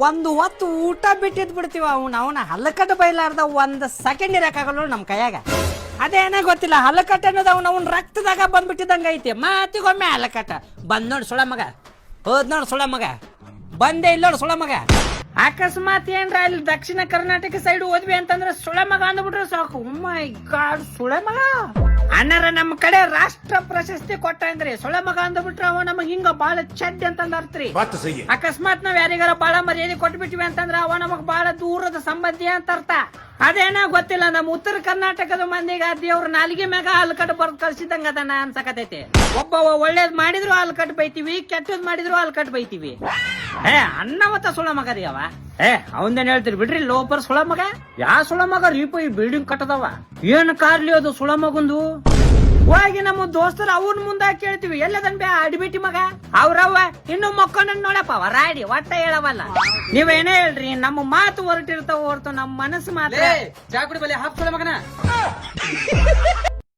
ಒಂದು ಹೊತ್ತು ಊಟ ಬಿಟ್ಟಿದ್ ಬಿಡ್ತೀವ ಅವನ ಹಲ್ಲಕಟ್ಟು ಬೈಲಾರ್ದ ಒಂದ್ ಸೆಕೆಂಡ್ ಇರಕ್ಕಾಗಲ್ಲ ನಮ್ ಕೈಯಾಗ. ಅದೇನ ಗೊತ್ತಿಲ್ಲ, ಹಲ್ಲಕಟ್ಟ ಅನ್ನೋದು ಅವನ ರಕ್ತದಾಗ ಬಂದ್ಬಿಟ್ಟಿದಂಗ ಐತಿ. ಮಾತಿಗೊಮ್ಮೆ ಹಲ್ಲಕಟ್ಟ ಬಂದ್ ನೋಡ್ ಸುಳ ಮಗ, ಹೋದ್ ನೋಡ್ ಸುಳ ಮಗ, ಬಂದೇ ಇಲ್ಲ ನೋಡ್ ಸುಳ ಮಗ. ಅಕಸ್ಮಾತ್ ಏನ್ರ ಅಲ್ಲಿ ದಕ್ಷಿಣ ಕರ್ನಾಟಕ ಸೈಡ್ ಹೋದ್ವಿ ಅಂತಂದ್ರೆ ಸುಳ ಮಗ ಅಂದ್ಬಿಟ್ರೆ ಸಾಕು. ಮೈ ಗಾಡ್, ಸುಳ ಮಗ ಅಣ್ಣರ ನಮ್ಮ ಕಡೆ ರಾಷ್ಟ್ರ ಪ್ರಶಸ್ತಿ ಕೊಟ್ಟ ಅಂದ್ರೆ ಸುಳ ಮಗ ಅಂದ್ಬಿಟ್ರೆ ಅವ ನಮಗ್ ಹಿಂಗ ಬಾಳ ಚಡ್ಡಿ ಅಂತಂದ ಅರ್ಥ್ರಿ. ಅಕಸ್ಮಾತ್ ನಾವ್ ಯಾರಿಗಾರ ಬಾಳ ಮರ್ಯಾದೆ ಕೊಟ್ಬಿಟ್ಟಿವಿ ಅಂತಂದ್ರ ಅವ ನಮಗ್ ಬಾಳ ದೂರದ ಸಂಬಂಧಿ ಅಂತ ಅರ್ಥ. ಅದೇನ ಗೊತ್ತಿಲ್ಲ, ನಮ್ಮ ಉತ್ತರ ಕರ್ನಾಟಕದ ಮಂದಿಗೆ ದೇವ್ರ ನಾಲಿಗೆ ಮ್ಯಾಗ ಹಾಲು ಕಟ್ಟು ಬರ್ದ್ ಕಳ್ಸಿದಂಗ ಅದನ್ನ ಅನ್ಸಕತೈತಿ. ಒಬ್ಬ ಒಳ್ಳೇದ್ ಮಾಡಿದ್ರು ಹಾಲು ಕಟ್ಟು ಬೈತೀವಿ, ಕೆಟ್ಟದ್ ಮಾಡಿದ್ರು ಹಾಲು ಕಟ್ಟು ಬೈತೀವಿ. ಅನ್ನವತ್ತ ಸುಳ ಮಗ ರೀ ಅವ. ಅವಂದೇನ್ ಹೇಳ್ತೀರಿ ಬಿಡ್ರಿ, ಲೋಪರ್ ಸುಳ ಮಗ. ಯಾ ಸುಳ ಮಗ ರೀಪ ಈ ಬಿಲ್ಡಿಂಗ್ ಕಟ್ಟದವ, ಏನ್ ಕಾರ್ಲಿ ಅದು ಸುಳ ಮಗಂದು. ಹೋಗಿ ನಮ್ಮ ದೋಸ್ತರು ಅವ್ರ ಮುಂದ ಕೇಳ್ತೀವಿ, ಎಲ್ಲದನ್ ಬೇ ಅಡಿಬಿಟ್ಟಿ ಮಗ. ಅವ್ರವ್ವ ಇನ್ನು ಮಕ್ಕೊಂಡ್ ನೋಡಪ್ಪ ವರಾಡಿ ಒಟ್ಟ ಹೇಳವಲ್ಲ. ನೀವೇನೇ ಹೇಳ್ರಿ, ನಮ್ಮ ಮಾತು ಹೊರಟಿರ್ತಾವ ಹೊರತು ನಮ್ಮ ಮನಸ್ಸು ಮಾತ್ರ. ಚಾಕುಡಿ ಬಲಿ ಹಾಕ್ ಸುಳ ಮಗನ.